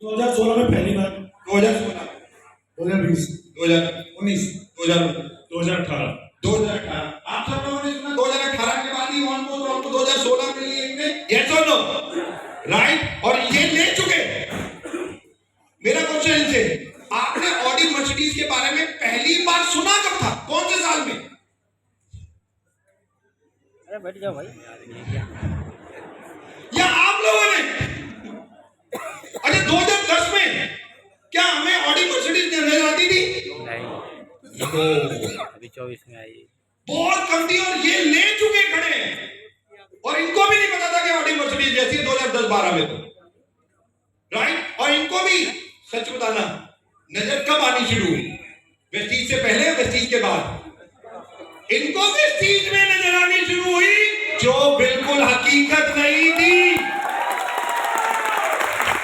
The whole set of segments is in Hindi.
2016 में पहली बार, 2016, 2020, 2019, 2018। आप सब लोगों ने सुना 2018 के बाद ही ऑलमोस्ट 2016 के लिए इनने यस और नो राइट, और ये ले चुके। मेरा क्वेश्चन इनसे, आपने ऑडी मर्सिडीज के बारे में पहली बार सुना कब था, कौन से साल में? अरे बैठ जाओ भाई। या आप लोगों ने? अरे 2010 में क्या हमें ऑडी मर्सिडीज नजर आती थी? नहीं, अभी 24 में आई। बहुत कम थी, और ये ले चुके खड़े हैं, और इनको भी नहीं पता था कि ऑडी मर्सिडीज जैसी है 2010-12 में, तो राइट। और इनको भी सच बताना नजर कब आनी शुरू हुई, वेस्टीज से पहले या वेस्टीज के बाद? इनको वेस्टीज में नजर आनी शुरू हुई, जो बिल्कुल हकीकत नहीं थी,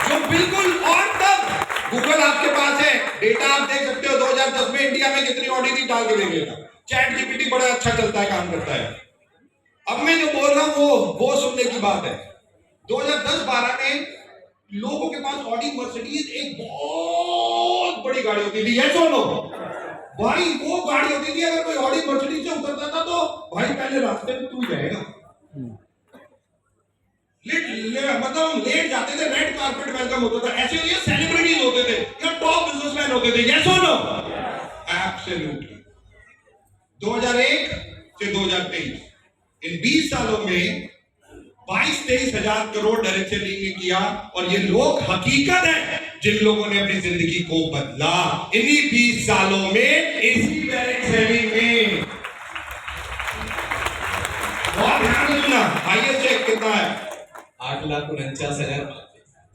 जो बिल्कुल। और तब गूगल आपके पास है, डेटा आप देख सकते हो 2010 में इंडिया में कितनी ऑडी थी, डाल के देखिएगा। चैट जीपीटी बड़ा अच्छा चलता है, काम करता है। अब मैं जो बोल रहा हूं वो सुनने की बात है। 2010-12 में लोगों के पास ऑडी मर्सिडीज एक बहुत बड़ी गाड़ी होती थी, यस और नो भाई? वो गाड़ी होती थी, अगर कोई ऑडी मर्सिडीज से उतरता था तो भाई पहले रास्ते में तू जाएगा, मतलब लेट जाते थे, रेड कारपेट वेलकम होता था, ऐसे ये सेलिब्रिटीज होते थे या टॉप बिजनेसमैन होते थे, यस और नो? एब्सोल्युटली। 2001 से 2023 इन 20 सालों में 22-23 हजार करोड़ डायरेक्ट सेलिंग ने किया, और ये लोग हकीकत है जिन लोगों ने अपनी जिंदगी को बदला इन्हीं 20 सालों में, इसी डायरेक्ट सेलिंग में। बहुत ध्यान से सुना, हाईएस्ट चेक कितना है? 8,49,000,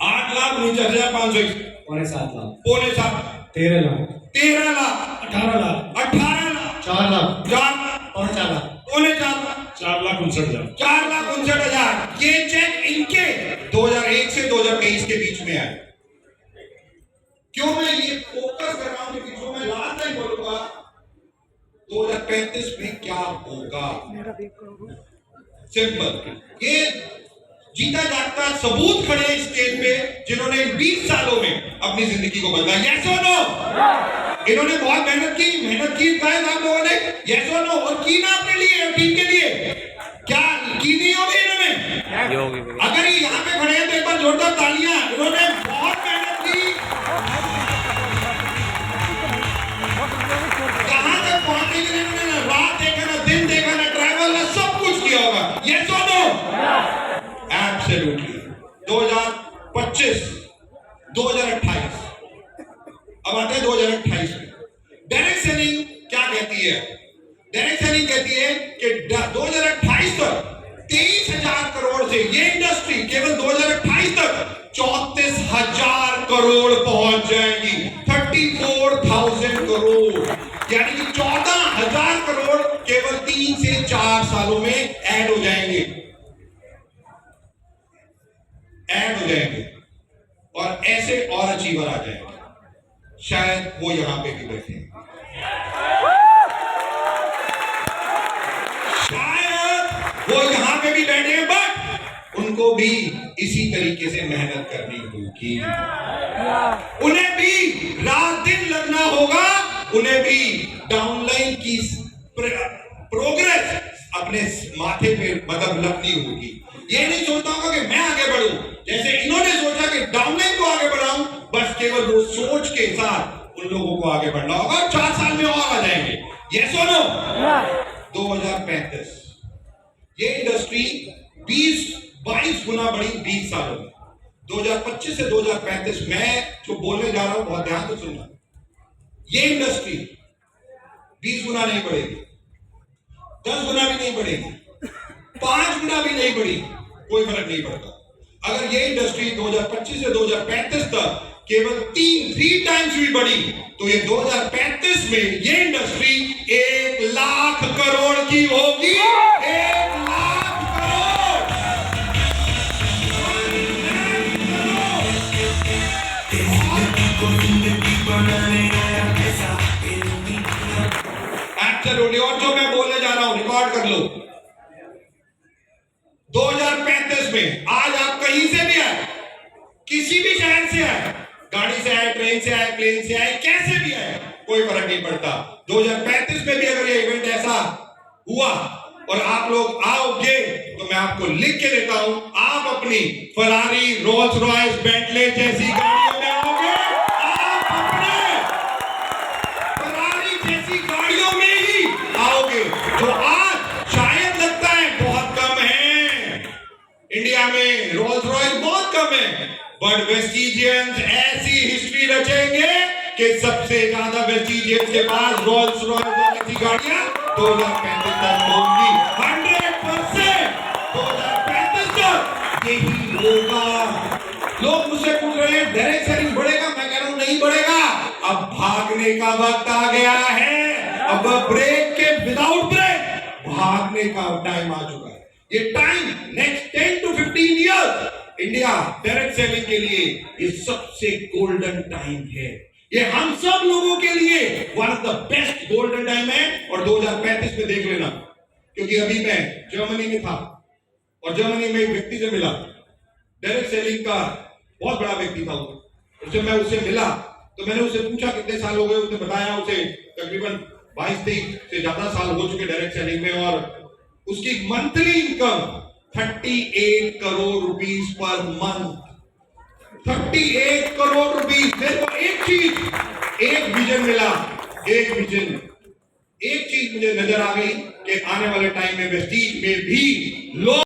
8,49,500, पौने 7 लाख, पौने 7, 13 लाख, 13 लाख, 18 लाख, 18 लाख, 4 लाख, 4 लाख, पौने 4 लाख, पौने 4 लाख, 4,59,000। 4,59,000। ये चेक इनके 2001 से 2023 के बीच में आए। क्यों मैं ये फोकस कर रहा हूं, क्योंकि जो मैं लास्ट टाइम बोलूंगा 2035 में क्या होगा, सिंपल। ये जीता जागता सबूत खड़े इस स्टेज पे, जिन्होंने इन 20 सालों में अपनी जिंदगी को बदला, यस और नो? इन्होंने बहुत मेहनत की शायद आप लोगों ने, यस और नो? और की ना अपने लिए, टीम के लिए, क्या की नहीं होगी इन्होंने? अगर ये यहाँ पे खड़े हैं तो एक बार जोरदार तालियां। इन्होंने बहुत मेहनत की, कहां तक पहुंचने के लिए इन्होंने रात देखा ना, दिन देखा ना, ट्रैवल ना, सब कुछ किया होगा, यस और नो? एब्सोल्युटली। 2025, 2028, अब आते हैं 2028 में। डायरेक्ट सेलिंग क्या कहती है? डायरेक्ट सेलिंग कहती है कि 2028 तक 23,000 करोड़ से ये इंडस्ट्री केवल 2028 तक 34,000 करोड़ पहुंच जाएगी, 34,000 करोड़, यानी कि 14,000 करोड़ केवल 3 से 4 सालों में ऐड हो जाएंगे, और ऐसे और अचीवर आ जाएंगे। शायद वो यहां पे भी बैठे, शायद वो यहां पे भी बैठे हैं, बट उनको भी इसी तरीके से मेहनत करनी होगी, उन्हें भी रात दिन लगना होगा, उन्हें भी डाउनलाइन की प्रोग्रेस अपने माथे पे मतलब लगनी होगी। ये नहीं सोचता होगा कि मैं आगे बढ़ूं, जैसे इन्होंने सोचा कि डाउनलाइन को आगे बढ़ाऊं, बस केवल वो सोच के साथ उन लोगों को आगे बढ़ना होगा, 4 साल में और आ जाएंगे, यस और नो? 2035 ये इंडस्ट्री 22 गुना बढ़ी 20 सालों में। 2025 से 2035 मैं जो बोलने जा रहा हूं बहुत ध्यान से सुनना, ये इंडस्ट्री 20 गुना नहीं बढ़ेगी, 10 गुना भी नहीं बढ़ेगी, 5 गुना भी नहीं बढ़ी, कोई फर्क नहीं पड़ता। अगर ये इंडस्ट्री 2025 से 2035 तक केवल 3 टाइम्स भी बढ़ी, तो ये 2035 में ये इंडस्ट्री 1 लाख करोड़ की होगी, 1 लाख करोड़। एब्सोल्युटली। और जो मैं बोलने जा रहा हूं रिकॉर्ड कर लो, 2035 में आज आप कहीं से भी आए, किसी भी शहर से आए, गाड़ी से आए, ट्रेन से आए, प्लेन से आए, कैसे भी आए, कोई फर्क नहीं पड़ता। 2035 में भी अगर ये इवेंट ऐसा हुआ और आप लोग आओगे तो मैं आपको लिख के देता हूं, आप अपनी फरारी, रोल्स रॉयस, बेंटले जैसी गाड़ियों में आओगे, आप अपने फरारी जैसी गाड़ियों में ही आओगे, जो आज शायद लगता है बहुत कम है। इंडिया में रोल्स रॉयस बहुत कम है, बट वेस्टिजियंस ऐसी हिस्ट्री रचेंगे कि सबसे ज्यादा वेस्टिजियंस के पास रोल्स रॉयस जैसी गाड़ियां 2035 तक होंगी। 100% 2035 तक यही होगा। लोग मुझसे पूछ रहे हैं डायरेक्ट सेलिंग बढ़ेगा, मैं कह रहा हूं नहीं बढ़ेगा। अब भागने का वक्त आ गया है, अब ब्रेक के विदाउट ब्रेक भागने का टाइम आ चुका है। ये time next 10 to 15 years India direct selling के लिए ये सबसे गोल्डन टाइम है। ये हम सब लोगों के लिए one of the best golden time है। और 2035 में देख लेना, क्योंकि अभी मैं जर्मनी में था और जर्मनी में एक व्यक्ति से मिला, डायरेक्ट सेलिंग का बहुत बड़ा व्यक्ति था वो। जब मैं उससे मिला तो मैंने उससे पूछा कितने साल हो गए, उसने बताया उसे तकरीबन 22-23 से ज्यादा साल हो चुके डायरेक्ट सेलिंग में, और उसकी monthly income 38 crore rupees per month. 38 crore rupees. मेरे को एक चीज, एक विजन मिला, एक विजन, एक चीज मुझे नजर आ गई कि आने वाले टाइम में वेस्टीज में भी लोग